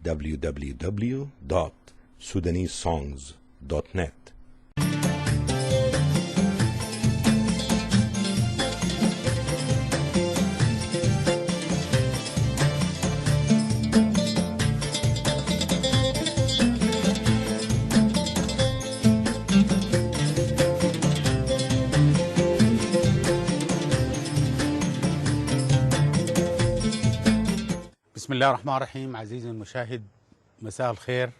www.sudanesesongs.net. بسم الله الرحمن الرحيم. عزيزي المشاهد، مساء الخير.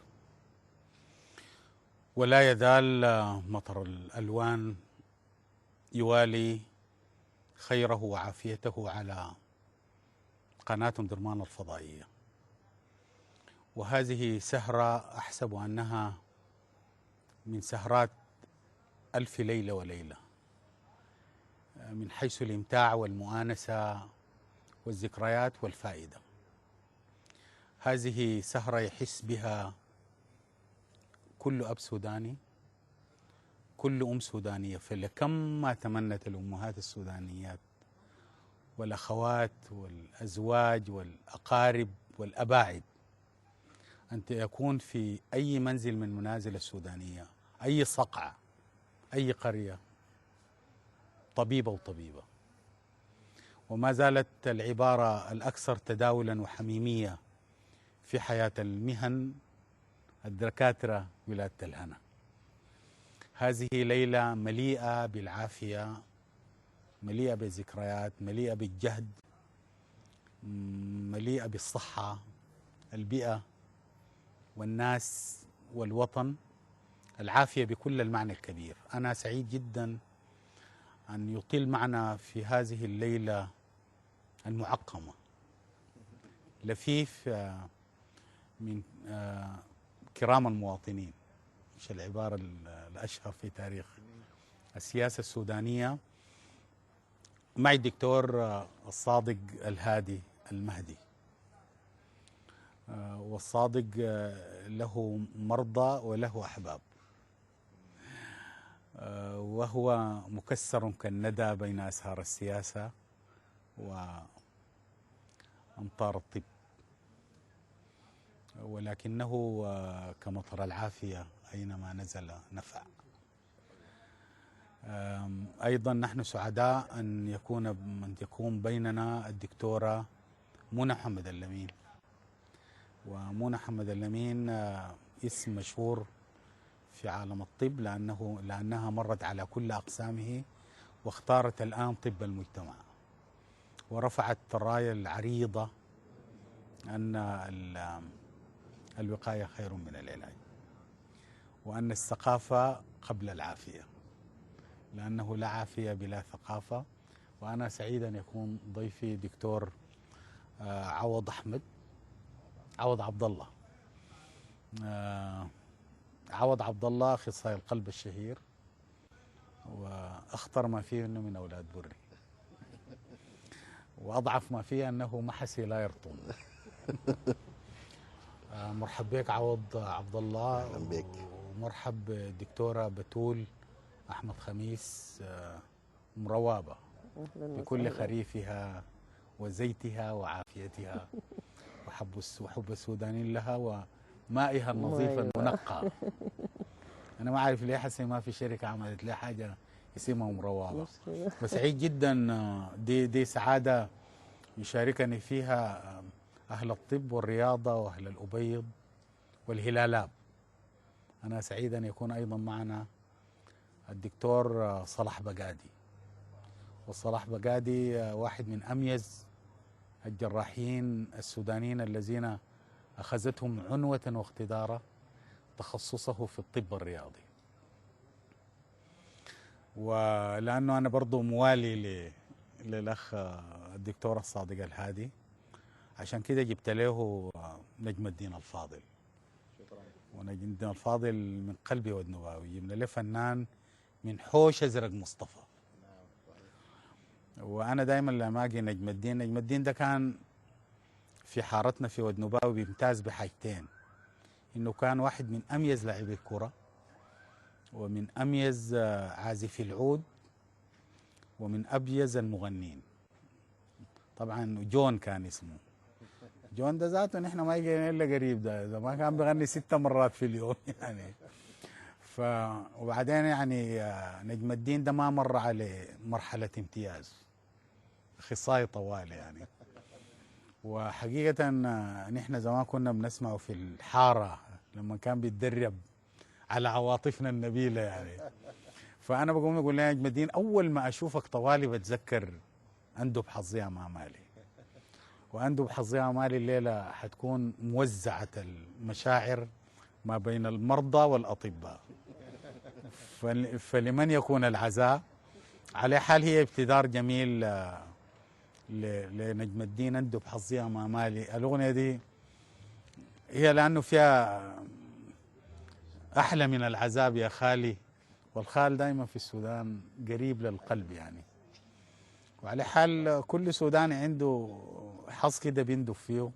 ولا يزال مطر الألوان يوالي خيره وعافيته على قناة درمان الفضائية، وهذه سهرة أحسب أنها من سهرات ألف ليلة وليلة من حيث الإمتاع والمؤانسة والذكريات والفائدة. هذه سهرة يحس بها كل أب سوداني، كل أم سودانية، فلكم ما تمنت الأمهات السودانيات والأخوات والأزواج والأقارب والأباعد أن يكون في أي منزل من منازل السودانية، أي صقعة، أي قرية، طبيبة وطبيبة. وما زالت العبارة الأكثر تداولا وحميمية في حياة المهن الدكاترة ولادة الهنا. هذه ليلة مليئة بالعافية، مليئة بالذكريات، مليئة بالجهد، مليئة بالصحة، البيئة والناس والوطن، العافية بكل المعنى الكبير. أنا سعيد جدا أن يطيل معنا في هذه الليلة المعقمة لفيف من كرام المواطنين، مش العبارة الأشهر في تاريخ السياسة السودانية. معي الدكتور الصادق الهادي المهدي، والصادق له مرضى وله أحباب، وهو مكسر كالندى بين أسهار السياسة وأمطار الطب، ولكنه كمطر العافية أينما نزل نفع. أيضا نحن سعداء أن يكون بيننا الدكتورة منى محمد اللمين. ومنى محمد اللمين اسم مشهور في عالم الطب لأنها مرت على كل أقسامه، واختارت الآن طب المجتمع، ورفعت الراية العريضة أن الوقاية خير من العلاج، وأن الثقافة قبل العافية، لأنه لا عافية بلا ثقافة. وأنا سعيد أن يكون ضيفي دكتور عوض عبد الله. عوض عبد الله أخصائي القلب الشهير، وأخطر ما فيه أنه من أولاد بري، وأضعف ما فيه أنه محسي لا يرطون. مرحب بك عوض عبد الله. اهلا بك. ومرحب بالدكتورة بتول أحمد خميس مروابة بكل خريفها وزيتها وعافيتها وحب السودانيين لها ومائها النظيف المنقى. أنا ما أعرف ليه حسي ما في شركة عملت لي حاجة اسمها مروابة، وسعيد جدا. دي سعادة يشاركني فيها أهل الطب والرياضة وأهل الأبيض والهلالاب. أنا سعيد أن يكون أيضا معنا الدكتور صلاح بقادي. وصلاح بقادي واحد من أميز الجراحين السودانيين الذين أخذتهم عنوة واقتدارا تخصصه في الطب الرياضي. ولأنه أنا برضو موالي للأخ الدكتور الصادق الهادي، عشان كده جبت له نجم الدين الفاضل. ونجم الدين الفاضل من قلبي ودنواوي، جبنا له فنان من حوش أزرق مصطفى. وأنا دائما لما أجي نجم الدين ده كان في حارتنا في ودنباوي بيمتاز بحاجتين: إنه كان واحد من أميز لاعبي الكرة، ومن أميز عازفي العود، ومن أبيز المغنين. طبعا جون كان اسمه جون ده ذاته نحن ما يجينا الا قريب، ده ما كان بيغني 6 مرات في اليوم يعني. ف وبعدين يعني نجم الدين ده ما مر عليه مرحلة امتياز، اخصائي طوال يعني. وحقيقة نحن زمان كنا بنسمعه في الحارة لما كان بيتدرب على عواطفنا النبيلة يعني. فأنا بقوم أقول لها نجم الدين أول ما أشوفك طوالي بتذكر أندب حظي يا مامالي، وأندب حظي يا مامالي الليلة حتكون موزعة المشاعر ما بين المرضى والأطباء. فلمن يكون العزاء على حال هي ابتدار جميل لنجم الدين أندب حظي يا مامالي. الأغنية دي هي لأنه فيها أحلى من العذاب يا خالي، والخال دائما في السودان قريب للقلب يعني. وعلى حال كل سوداني عنده حظ كده بيندب فيه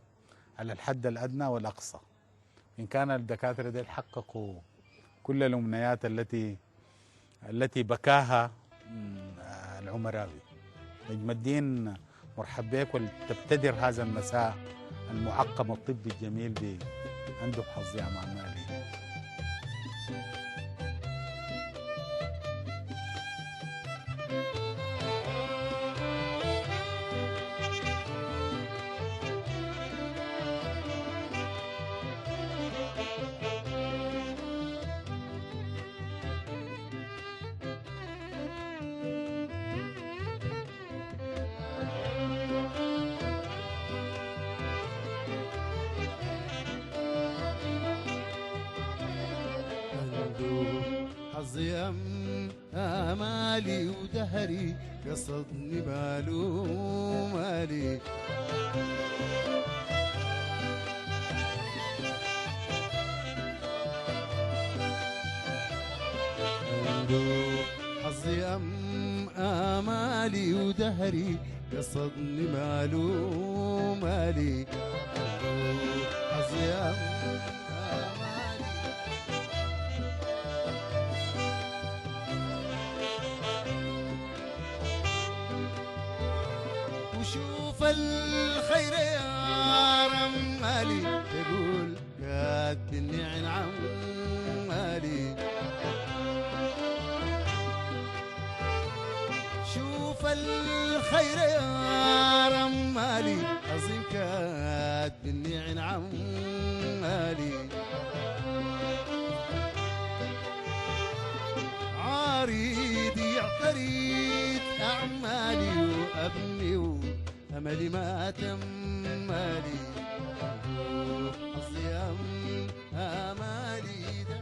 على الحد الأدنى والأقصى. إن كان الدكاترة دي حققوا كل الأمنيات التي بكاها العمراوي. نجم الدين مرحب بك، ولتبتدر هذا المساء المعقم الطبي الجميل بأندب حظي يا مامالي. حظي آمالي ودهري قصدني مالو مالي. حظي آمالي ودهري قصدني مالو مالي. حظي وشوف الخير يا رمالي تقول قد النعن عمالي. شوف الخير يا رمالي عظيم قد النعن عمالي. عريض يعتريد أعمالي وأبني وأملي ما تمالي. حظي آمالي ده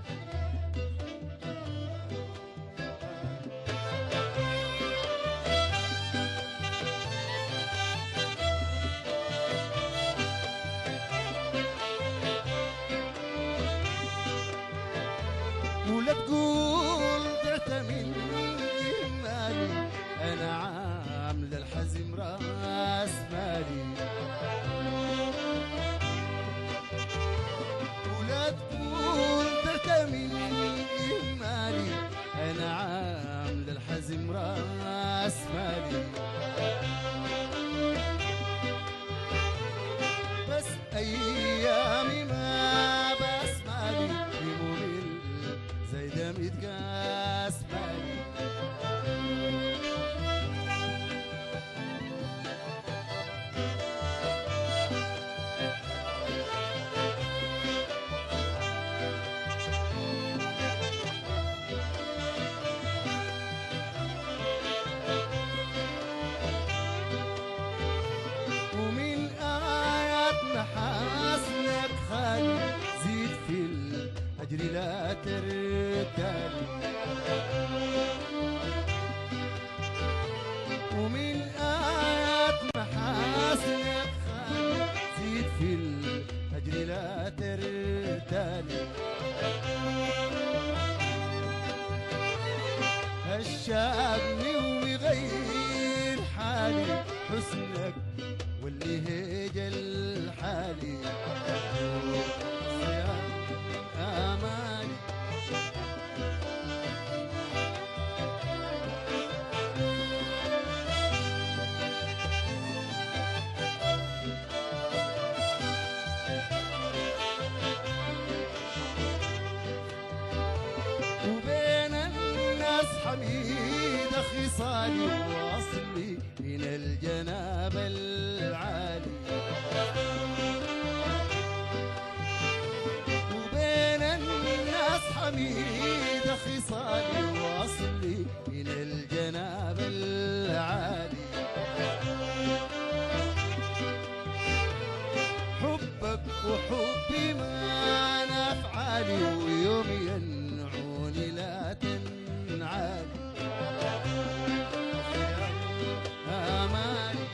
حميد خصالي واصلي من الجناب العالي وبين الناس حميد خصالي واصلي من الجناب العالي حبك وحبي ما نفعالي ويوم ينعوني لا تنعالي آمالي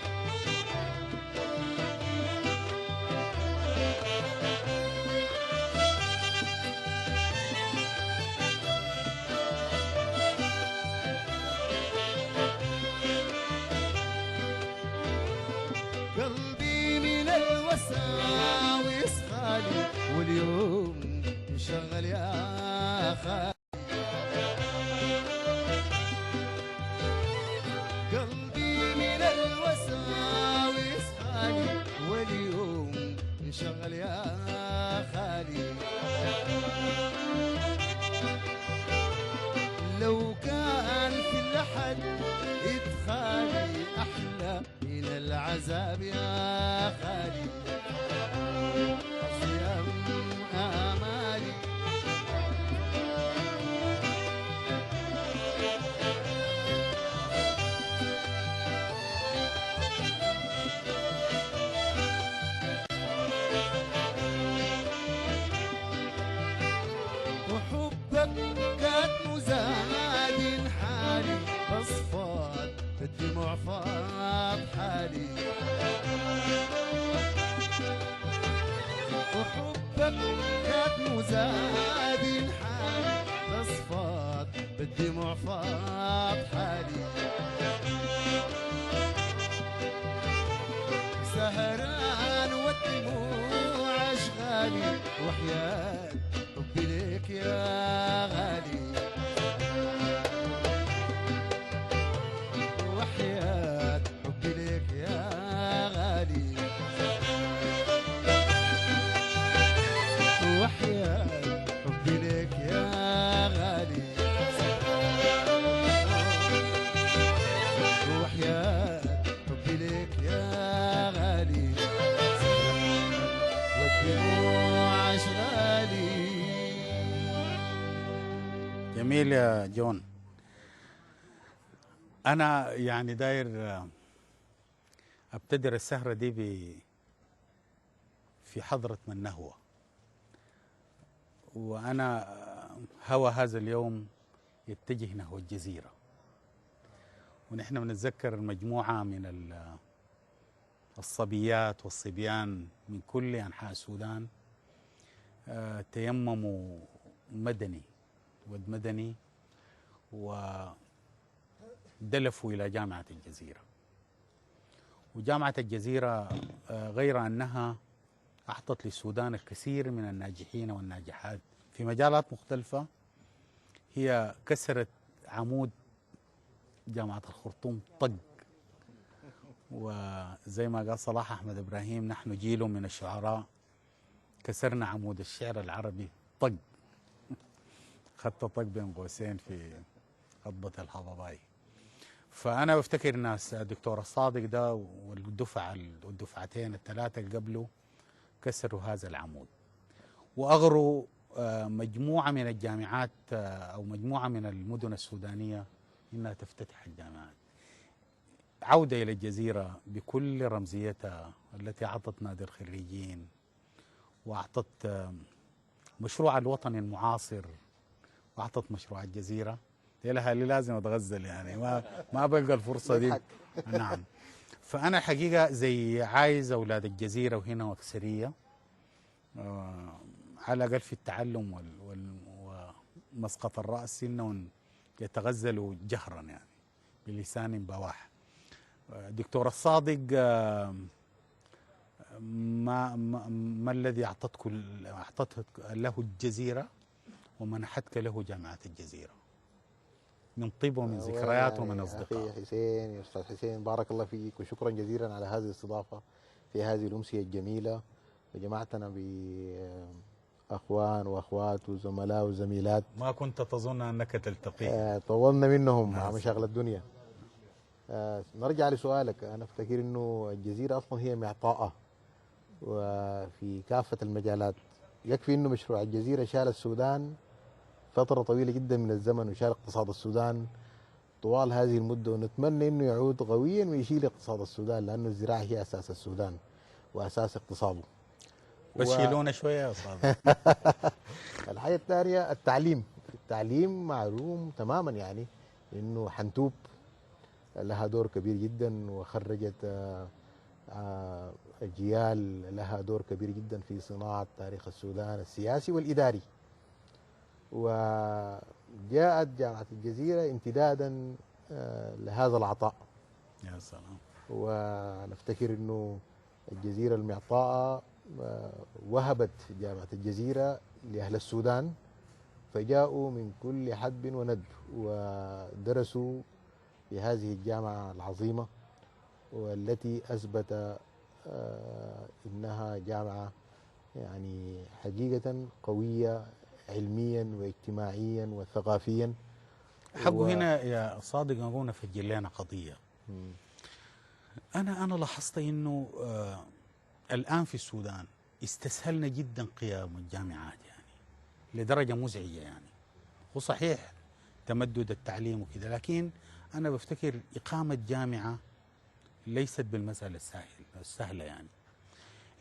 قلبي من الوساوس خالي واليوم مشغل يا خالي قلبي من الوساوس خالي واليوم مشغل يا خالي لو كان في اللحد إدخالي أحلى من العذاب يا خالي صيام آمالي وحبك كاتم زاد حالي بصفات الدموع فاض حالي وحبك كاتم زاد حالي بصفات بالدموع فاض حالي سهران والدموع اشغالي وحياة حبي ليك يا غالي وحياة حبي ليك يا غالي وحياة حبي ليك يا غالي وحياة حبي ليك يا غالي والدموع اشغالي. جميل يا جون. أنا يعني داير أبتدر السهرة دي في حضرة من نهوى، وأنا هوى هذا اليوم يتجه نحو الجزيرة، ونحن بنتذكر مجموعة من الصبيات والصبيان من كل أنحاء السودان تيمموا مدني ود ودلفوا إلى جامعة الجزيرة. وجامعة الجزيرة غير أنها أعطت للسودان الكثير من الناجحين والناجحات في مجالات مختلفة، هي كسرت عمود جامعة الخرطوم طق. وزي ما قال صلاح أحمد إبراهيم، نحن جيل من الشعراء كسرنا عمود الشعر العربي طق. خدت طق بين قوسين في خطبة الهضباء. فأنا بفتكر ناس دكتور الصادق ده والدفعتين الثلاثة اللي قبله كسروا هذا العمود وأغروا مجموعة من الجامعات أو مجموعة من المدن السودانية إنها تفتتح الجامعات. عودة إلى الجزيرة بكل رمزيتها التي أعطت نادي الخريجين وأعطت مشروع الوطني المعاصر وأعطت مشروع الجزيرة. لها اللي لازم أتغزل يعني ما بلقى الفرصة دي. نعم. فأنا الحقيقة زي عايز أولاد الجزيرة وهنا وأكثرية على الأقل في التعلم ومسقط الرأس إنهم يتغزلوا جهرا يعني بلسان بواح. دكتور الصادق ما الذي أعطتك له الجزيرة ومنحتك له جامعة الجزيرة من طيب ومن ذكريات ومن أصدقاء؟ أخي حسين، يا أستاذ حسين، بارك الله فيك وشكرا جزيلا على هذه الاستضافة في هذه الأمسية الجميلة، وجمعتنا أخوان وأخوات وزملاء وزميلات ما كنت تظن أنك تلتقي. طولنا منهم مع نعم. مشاغل الدنيا. نرجع لسؤالك. أنا أفتكر إنه الجزيرة أصلا هي معطاءة وفي كافة المجالات. يكفي إنه مشروع الجزيرة شال السودان فترة طويلة جدا من الزمن وشال اقتصاد السودان طوال هذه المدة، ونتمنى إنه يعود قويا ويشيل اقتصاد السودان، لأنه الزراعة هي أساس السودان وأساس اقتصاده. بس شيلونا شوية يا أستاذ. الحاجة الثانية التعليم. التعليم معلوم تماما يعني إنه حنتوب لها دور كبير جدا وخرجت أجيال لها دور كبير جدا في صناعة تاريخ السودان السياسي والإداري. وجاءت جامعة الجزيرة امتدادا لهذا العطاء. يا سلام. ونفتكر انه الجزيرة المعطاءة وهبت جامعة الجزيرة لأهل السودان، فجاءوا من كل حدب وندب ودرسوا في هذه الجامعة العظيمة، والتي أثبت إنها جامعة يعني حقيقة قوية علميا واجتماعيا وثقافيا. حقه هنا يا صادق نقول نفجر لنا قضية. أنا لاحظت إنه الآن في السودان استسهلنا جدا قيام الجامعات يعني لدرجة مزعجة يعني. وصحيح تمدد التعليم وكذا، لكن أنا بفتكر إقامة جامعة ليست بالمسألة السهلة يعني.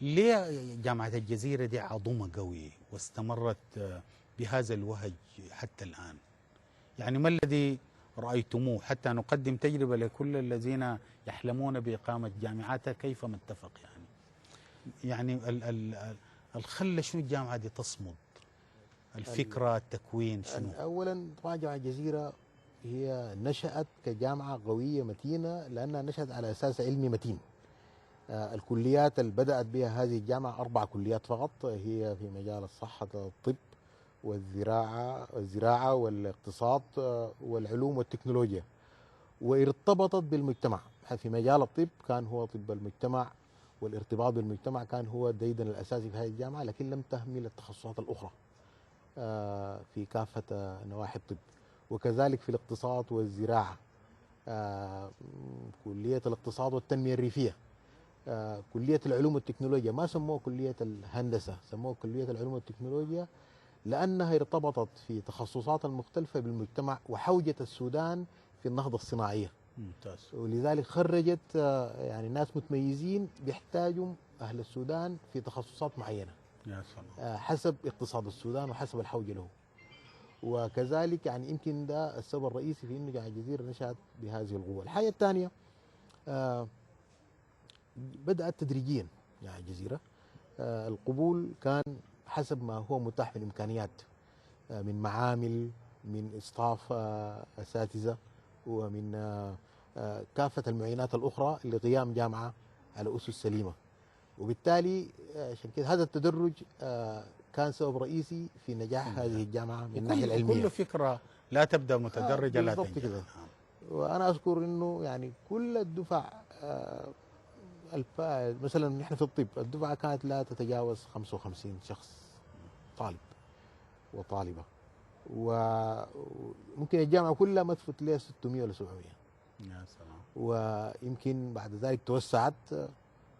ليه جامعة الجزيرة دي عظمة قوي واستمرت بهذا الوهج حتى الآن؟ يعني ما الذي رأيتموه حتى نقدم تجربة لكل الذين يحلمون بإقامة جامعاتها كيفما اتفق يعني الخلة شنو الجامعة دي تصمد؟ الفكرة التكوين شنو؟ أولا طبعا جامعة الجزيرة هي نشأت كجامعة قوية متينة لأنها نشأت على أساس علمي متين. الكليات اللي بدأت بها هذه الجامعة 4 كليات فقط، هي في مجال الصحة الطب والزراعة والاقتصاد والعلوم والتكنولوجيا، وارتبطت بالمجتمع. في مجال الطب كان هو طب المجتمع، والارتباط بالمجتمع كان هو الديدن الأساسي في هذه الجامعة، لكن لم تهمل التخصصات الأخرى في كافة نواحي الطب. وكذلك في الاقتصاد والزراعة، كلية الاقتصاد والتنمية الريفية، كلية العلوم والتكنولوجيا ما سموها كلية الهندسة، سموها كلية العلوم والتكنولوجيا لأنها ارتبطت في تخصصات المختلفة بالمجتمع وحوجة السودان في النهضة الصناعية. ممتاز. ولذلك خرجت يعني ناس متميزين بيحتاجوا أهل السودان في تخصصات معينة يا سلام. حسب اقتصاد السودان وحسب الحوجة له. وكذلك يعني يمكن ده السبب الرئيسي في انه جامعة الجزيرة نشأت بهذه القوة. الحاجة الثانية بدأت تدريجيا جامعة الجزيرة، القبول كان حسب ما هو متاح من إمكانيات، من معامل، من إصطاف أساتذة، ومن كافة المعينات الأخرى لقيام جامعة على أسس سليمة. وبالتالي عشان كده هذا التدرج كان سبب رئيسي في نجاح هذه الجامعة من الناحية العلمية. كل فكرة لا تبدأ متدرجة لا تنجح. كده. وأنا أذكر إنه يعني كل الدفع مثلا نحن في الطب الدفعة كانت لا تتجاوز 55 شخص طالب وطالبة، وممكن الجامعة كلها ما تفوت لها 600 ولا 700. يا سلام. ويمكن بعد ذلك توسعت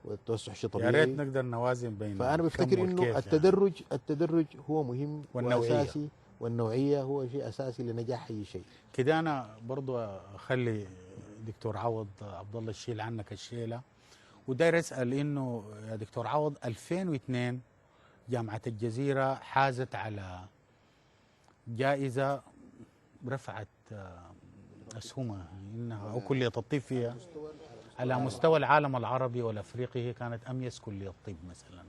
والتوسع شيء طبيعي. يا ريت نقدر نوازن بين. فأنا بفتكر إنه التدرج هو مهم وأساسي، والنوعية هو شيء أساسي لنجاح أي شيء. كده أنا برضو أخلي دكتور عوض عبد الله يشيل عنك الشيلة، وداير أسأل إنه يا دكتور عوض 2002 جامعة الجزيرة حازت على جائزة رفعت أسهمها إنها أو كلية الطب فيها على مستوى العالم العربي والأفريقي، هي كانت أميز كلية طب مثلا.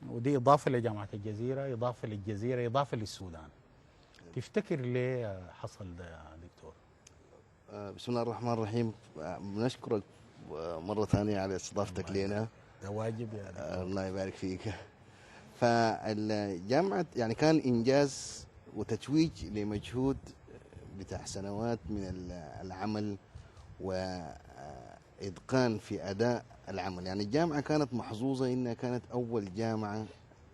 ودي إضافة لجامعة الجزيرة، إضافة للجزيرة، إضافة للسودان. تفتكر ليه حصل ده يا دكتور؟ بسم الله الرحمن الرحيم. بنشكرك مرة ثانية على استضافتك لنا. ده واجب يا دكتور. الله يبارك فيك. فالجامعة يعني كان إنجاز وتتويج لمجهود بتاع سنوات من العمل وإتقان في أداء العمل. يعني الجامعة كانت محظوظة إنها كانت أول جامعة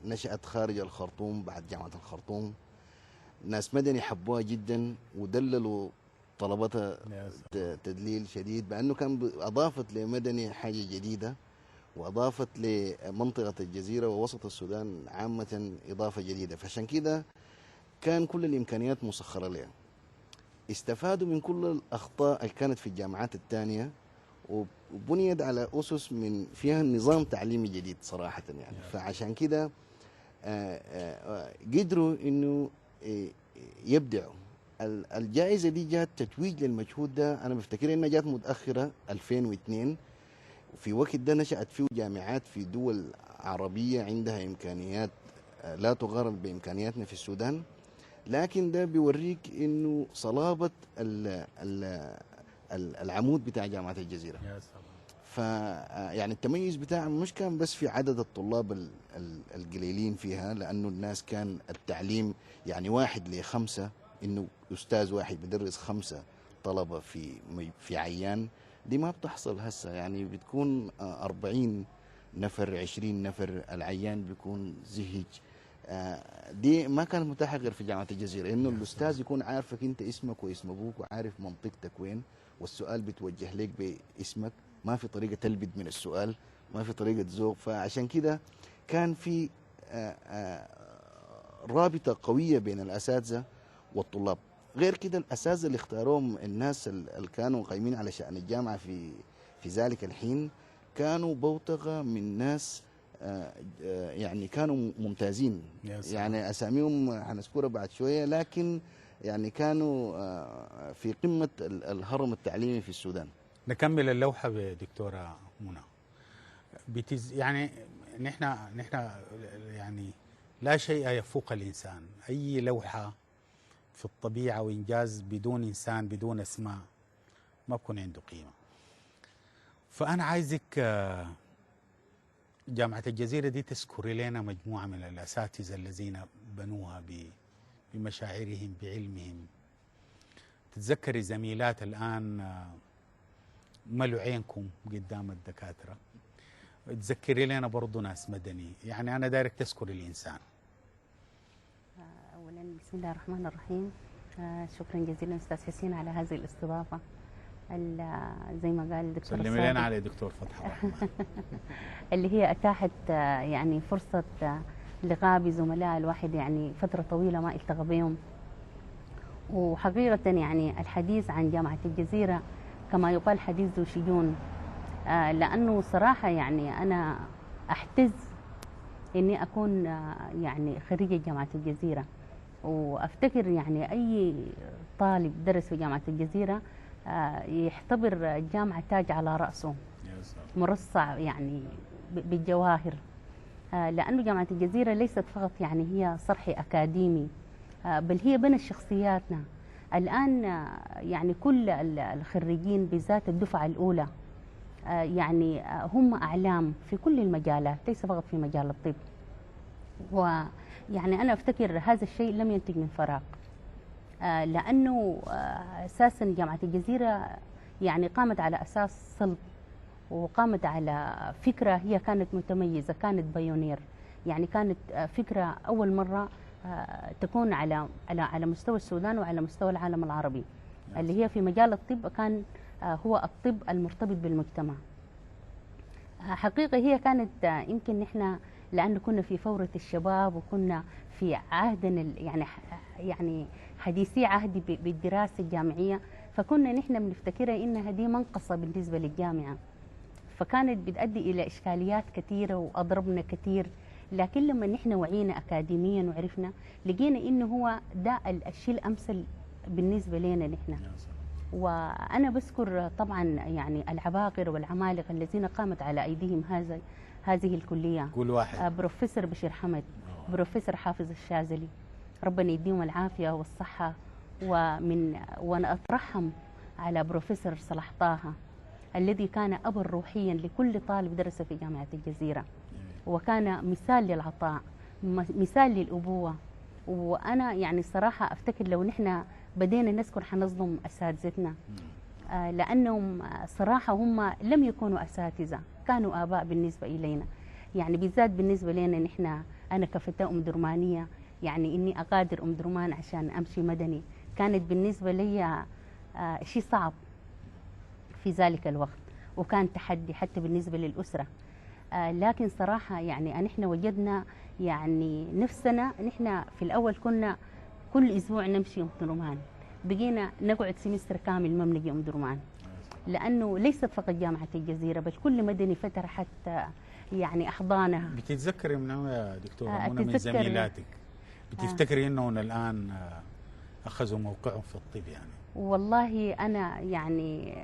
نشأت خارج الخرطوم بعد جامعة الخرطوم. ناس مدني حبوها جدا ودللوا طلبتها تدليل شديد، بأنه كان أضافت لمدني حاجة جديدة، وأضافت لمنطقة الجزيرة ووسط السودان عامة إضافة جديدة. فعشان كده كان كل الإمكانيات مسخرة لها. استفادوا من كل الأخطاء اللي كانت في الجامعات الثانية، وبنيت على أسس من فيها نظام تعليمي جديد صراحة يعني. فعشان كده قدروا إنه يبدعوا. الجائزة دي جات تتويج للمجهود ده، أنا بفتكر إنها جات متأخرة 2002. في وقت ده نشأت فيه جامعات في دول عربية عندها إمكانيات لا تقارن بإمكانياتنا في السودان، لكن ده بيوريك إنه صلابة العمود بتاع جامعة الجزيرة. يا سلام. يعني التميز بتاعهم مش كان بس في عدد الطلاب القليلين فيها، لأنه الناس كان التعليم يعني 1:5، إنه أستاذ واحد بدرس 5 طلبة في عيان. دي ما بتحصل هسه، يعني بتكون 40 نفر 20 نفر، العيان بيكون زهج. دي ما كانت متاحة غير في جامعة الجزيرة، إنه الأستاذ يكون عارفك أنت اسمك واسم أبوك وعارف منطقتك وين، والسؤال بتوجه لك باسمك، ما في طريقة تلبد من السؤال، ما في طريقة ذوق. فعشان كده كان في رابطة قوية بين الأساتذة والطلاب. غير كده الأساتذة اللي اختاروهم الناس اللي كانوا قايمين على شأن الجامعة في ذلك الحين كانوا بوتقة من ناس يعني كانوا ممتازين، يعني أساميهم حنذكرها بعد شوية، لكن يعني كانوا في قمة الهرم التعليمي في السودان. نكمل اللوحة بدكتورة منى. يعني نحن يعني لا شيء يفوق الإنسان. أي لوحة في الطبيعة وإنجاز بدون إنسان بدون أسماء ما بكون عنده قيمة. فأنا عايزك جامعة الجزيرة دي تذكري لنا مجموعة من الأساتذة الذين بنوها بمشاعرهم بعلمهم. تتذكري زميلات الآن ملوا عينكم قدام الدكاترة. تذكري لنا برضو ناس مدني. يعني أنا دايرك تذكري الإنسان. أولا بسم الله الرحمن الرحيم. شكرا جزيلا أستاذ حسين على هذه الاستضافة. زي ما قال الدكتور سلمي لنا على دكتور فتح الرحمن اللي هي أتاحت يعني فرصة لقاء بزملاء الواحد يعني فترة طويلة ما التقى بهم. وحقيقة يعني الحديث عن جامعة الجزيرة كما يقال حديث ذو شجون، لأنه صراحة يعني أنا أحتز إني أكون يعني خريجة جامعة الجزيرة. وأفتكر يعني أي طالب درس في جامعة الجزيرة يعتبر الجامعة تاج على رأسه مرصع يعني بالجواهر، لأنه جامعة الجزيرة ليست فقط يعني هي صرح أكاديمي، بل هي بنت شخصياتنا. الآن يعني كل الخريجين بالذات الدفعة الأولى يعني هم أعلام في كل المجالات، ليس فقط في مجال الطب. ويعني أنا أفتكر هذا الشيء لم ينتج من فراغ، لأنه أساسا جامعة الجزيرة يعني قامت على أساس صلب، وقامت على فكرة هي كانت متميزة، كانت بايونير. يعني كانت فكرة أول مرة تكون على مستوى السودان وعلى مستوى العالم العربي، اللي هي في مجال الطب كان هو الطب المرتبط بالمجتمع. حقيقة هي كانت يمكن نحن لأنه كنا في فورة الشباب وكنا في عهد يعني حديثي عهد بالدراسة الجامعية، فكنا نحن بنفتكرها إنها دي منقصة بالنسبة للجامعة، فكانت بتؤدي إلى إشكاليات كثيرة وأضربنا كثير. لكن لما نحن وعينا أكاديميا وعرفنا لقينا إنه هو ده الشيء الأمثل بالنسبة لنا نحن. وأنا بذكر طبعا يعني العباقرة والعمالقة الذين قامت على أيديهم هذه الكلية. كل واحد. بروفيسور بشير حمد، بروفيسور حافظ الشاذلي، ربنا يديهم العافية والصحة. وأنا أترحم على بروفيسور صلاح طه الذي كان أبا روحيا لكل طالب درس في جامعة الجزيرة، وكان مثال للعطاء، مثال للأبوة. وأنا يعني الصراحة أفتكر لو نحن بدينا نذكر حنظلم أساتذتنا، لأنهم صراحة هم لم يكونوا أساتذة، كانوا آباء بالنسبة إلينا. يعني بالذات بالنسبة لنا نحن أنا كفتاة أم درمانية يعني إني أغادر أم درمان عشان أمشي مدني، كانت بالنسبة لي شيء صعب في ذلك الوقت، وكان تحدي حتى بالنسبة للأسرة. لكن صراحة يعني نحن وجدنا يعني نفسنا، نحن في الأول كنا كل أسبوع نمشي أم درمان، بقينا نقعد سمستر كامل ما بنجي أم درمان، لأنه ليست فقط جامعة الجزيرة بل كل مدني فتحت يعني أحضانها. بتتذكري منه يا دكتورة منى من أتذكر- زميلاتك بتفتكري انه الان اخذوا موقعهم في الطب يعني؟ والله أنا يعني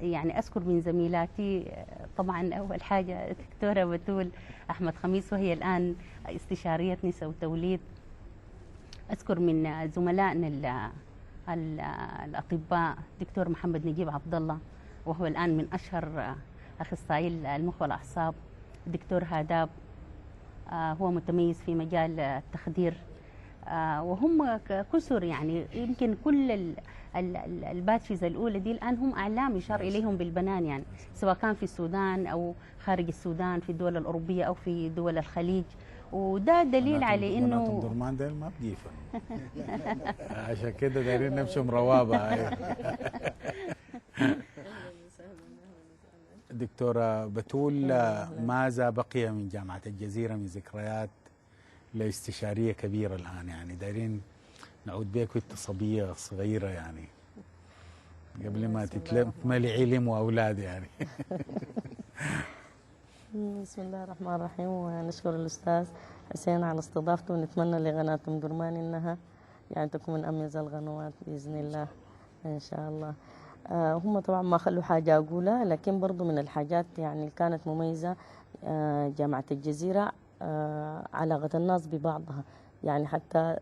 يعني أذكر من زميلاتي طبعا أول حاجة دكتورة بتول أحمد خميس وهي الآن استشارية نساء وتوليد. أذكر من زملائنا الأطباء دكتور محمد نجيب عبد الله وهو الآن من أشهر أخصائي المخ والأعصاب، دكتور هاداب هو متميز في مجال التخدير، وهم كسر يعني يمكن كل الباتشز الأولى دي الآن هم أعلام يشار إليهم بالبنان، يعني سواء كان في السودان أو خارج السودان في الدول الأوروبية أو في دول الخليج، وده دليل على إنه ام درمان ديل ما بجيفن عشان كده دايرين نمشي مروابة. دكتورة بتول، ماذا بقي من جامعة الجزيرة من ذكريات لاستشارية كبيرة الآن؟ يعني دايرين نعود بيك وانت صبية صغيرة يعني قبل ما تتملي علم وأولاد يعني. بسم الله الرحمن الرحيم، ونشكر الأستاذ حسين على استضافته، ونتمنى لقناة أم درمان إنها يعني تكون من أميز القنوات بإذن الله إن شاء الله. هم طبعا ما خلوا حاجة أقولها، لكن برضو من الحاجات يعني اللي كانت مميزة جامعة الجزيرة علاقة الناس ببعضها. يعني حتى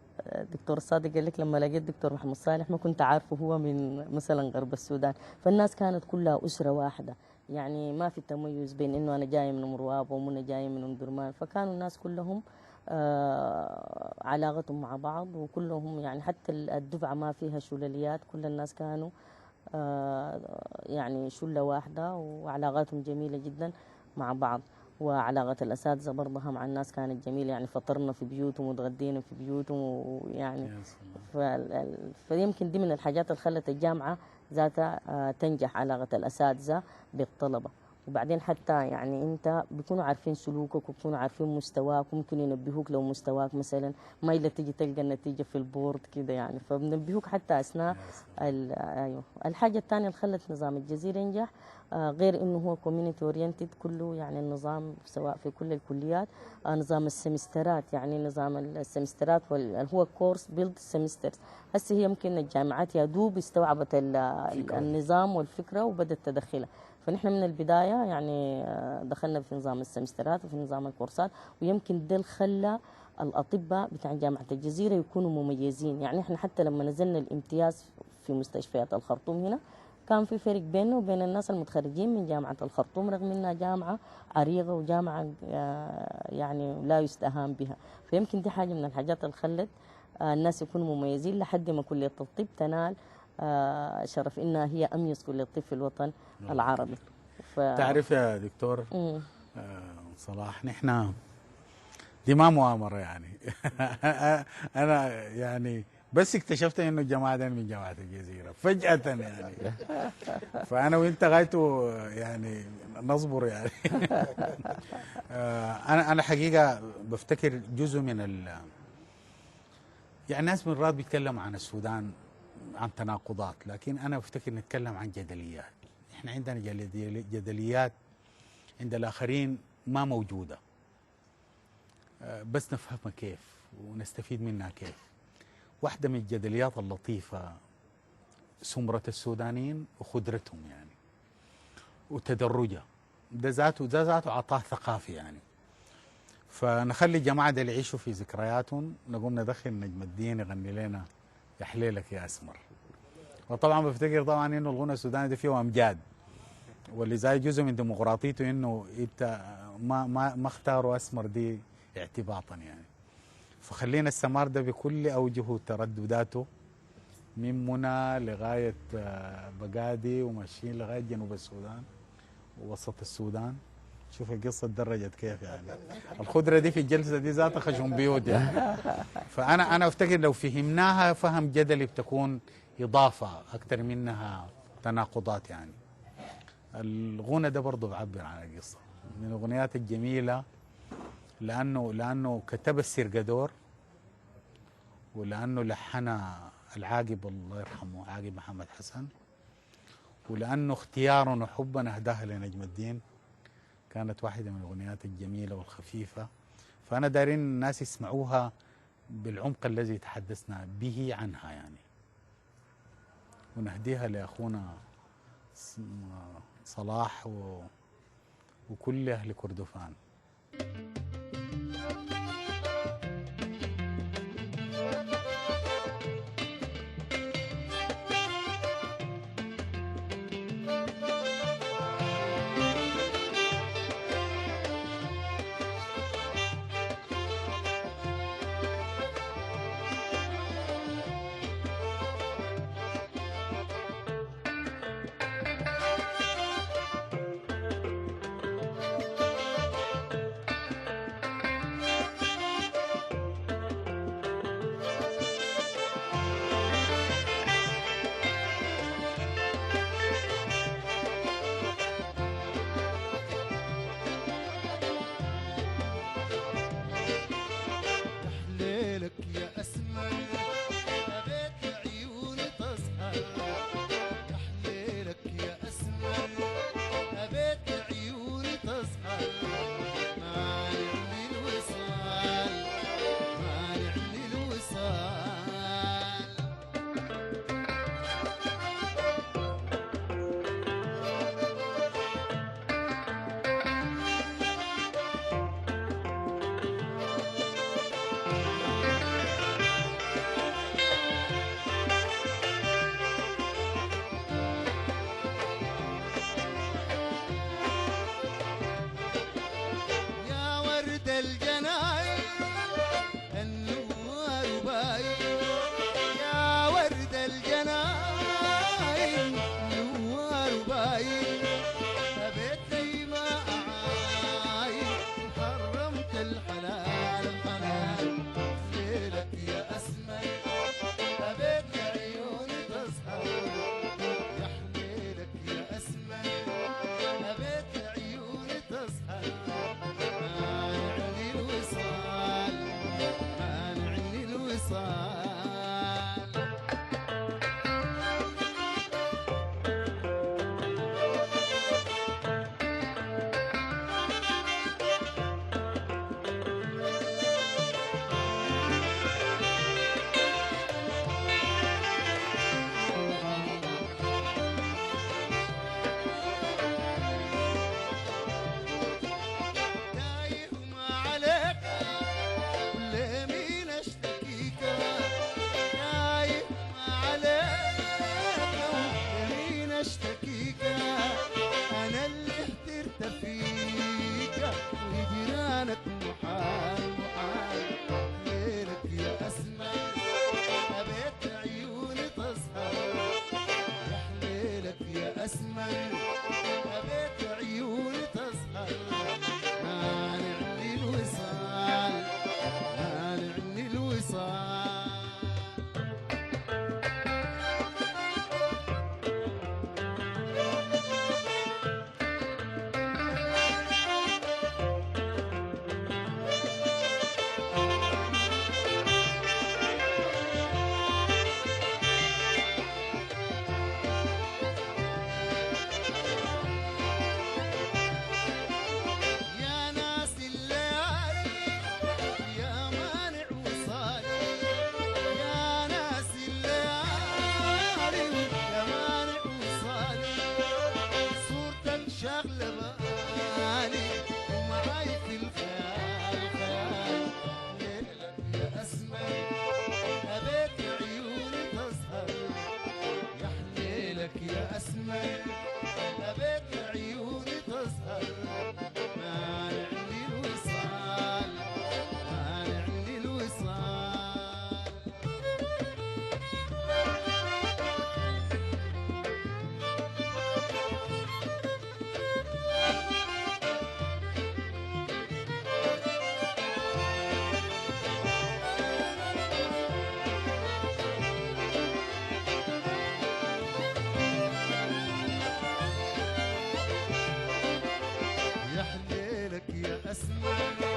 دكتور صادق قال لك لما لقيت دكتور محمد صالح ما كنت عارفه هو من مثلا غرب السودان، فالناس كانت كلها أسرة واحدة، يعني ما في تميز بين إنه أنا جاي من مرواب ومنى جاي من أم درمان، فكانوا الناس كلهم علاقتهم مع بعض، وكلهم يعني حتى الدفعة ما فيها شلاليات، كل الناس كانوا يعني شلة واحدة وعلاقاتهم جميلة جدا مع بعض. وعلاقة الأساتذة برضها مع الناس كانت جميلة، يعني فطرنا في بيوتهم وتغدينا في بيوتهم ويعني فيمكن دي من الحاجات اللي خلت الجامعة ذاتها تنجح، علاقة الأساتذة بالطلبة. وبعدين حتى يعني انت بيكونوا عارفين سلوكك وبيكونوا عارفين مستواك، ممكن ينبهوك لو مستواك مثلا ما إلا تيجي تلقى النتيجة في البورد كده يعني، فبنبهوك حتى أثناء أيوه. الحاجة الثانية اللي خلت نظام الجزيرة ينجح غير انه هو كوميونيتي اورينتد كله، يعني النظام سواء في كل الكليات نظام السمسترات، يعني نظام السمسترات اللي هو كورس بيلد سمسترز. هسه هي يمكن الجامعات يا دوب استوعبت النظام والفكرة وبدت تدخلها، فنحن من البداية يعني دخلنا في نظام السمسترات وفي نظام الكورسات، ويمكن ده خلى الأطباء بتاع جامعة الجزيرة يكونوا مميزين. يعني احنا حتى لما نزلنا الامتياز في مستشفيات الخرطوم هنا كان في فرق بينه وبين الناس المتخرجين من جامعة الخرطوم، رغم انها جامعة عريقة وجامعة يعني لا يستهان بها. فيمكن دي حاجة من الحاجات اللي خلت الناس يكونوا مميزين لحد ما كلية الطب تنال شرف انها هي اميز كلية الطب في الوطن العربي. تعرف يا دكتور صلاح، نحن دي ما مؤامرة يعني. انا يعني بس اكتشفت انه الجماعه دي من جامعه الجزيره فجاه يعني، فانا وانت غايته يعني نصبر يعني. انا حقيقه بفتكر جزء من يعني الناس من راد بيتكلموا عن السودان عن تناقضات، لكن انا بفتكر نتكلم عن جدليات. احنا عندنا جدليات عند الاخرين ما موجوده، بس نفهمها كيف ونستفيد منها كيف. واحدة من الجدليات اللطيفة سمرة السودانيين وخدرتهم يعني وتدرجها، ده ذاته عطاء ثقافي يعني. فنخلي الجماعة دي يعيشوا في ذكرياتهم، نقوم ندخل نجم الدين يغني لنا يا حليلك يا أسمر. وطبعا بفتكر طبعا انه الغنى السوداني ده فيه امجاد، واللي زي جزء من ديمقراطيته انه انت ما اختاروا اسمر دي اعتباطا يعني. فخلينا السمار ده بكل اوجهه تردداته من منى لغايه بقادي وماشيين لغايه جنوب السودان ووسط السودان شوف القصة اتدرجت كيف يعني. الخضرة دي في الجلسة دي ذاتها خشم بيوت يعني. فأنا أفتكر لو فهمناها فهم جدلي بتكون إضافة أكثر منها تناقضات يعني. الغنى ده برضه بعبر عن القصة من الأغنيات الجميلة، لأنه كتب السرقدور، ولأنه لحن العاقب الله يرحمه عاقب محمد حسن، ولأنه اختيارا وحبا أهداها لنجم الدين. كانت واحدة من الأغنيات الجميلة والخفيفة، فأنا دارين الناس يسمعوها بالعمق الذي تحدثنا به عنها يعني، ونهديها لأخونا صلاح وكل أهل كردفان. ليلك يا أسمر أبيت عيوني تسهر، ليلك يا أسمر أبيت عيوني تسهر، مانعني الوصال مانعني الوصال. يا ورد الجناين النوار باين، يا ورد الجناين النوار باين، أبيت زي ما أعاين حرمت الحلال الحلال. ليلك يا أسمر أبيت عيوني تسهر، يا حليلك يا أسمر أبيت عيوني تسهر، مانعني الوصال مانعني الوصال. داير ما عليك ولمين اشتكيك، داير ما عليك ولمين اشتكيك، انا اللي اهترت فيك وجيرانك محال محال. ليلك يا اسمر ابيت عيوني تسهر، يا حليلك يا اسمر ابيت عيوني تسهر، مانعني الوصال مانعني الوصال. ما